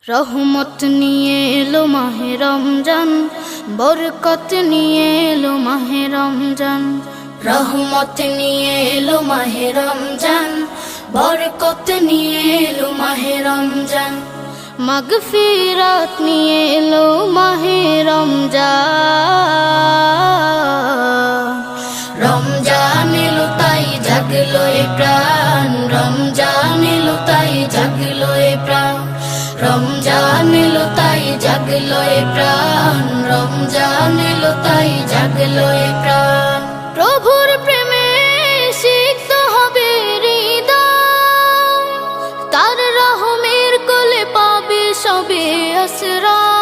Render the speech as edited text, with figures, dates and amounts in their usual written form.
রহমত নিয়ে এলো মাহে রমজান, বরকত নিয়ে এলো মাহে রমজান। রহমত নিয়ে এলো মাহে রমজান, বরকত নিয়ে এলো মাহে রমজান। মাগফিরাত নিয়ে এলো মাহে রমজান। রমজান এলো তাই জাগলো এ প্রাণ, রমজান এলো তাই জাগলো এ প্রাণ। রমজান এলো তাই জাগলো এ প্রাণ, রমজান এলো তাই জাগলো এ প্রাণ। প্রভুর প্রেমে সিক্ত হবে হৃদয়, তার রহমের কোলে পাবে সবে আশ্রয়।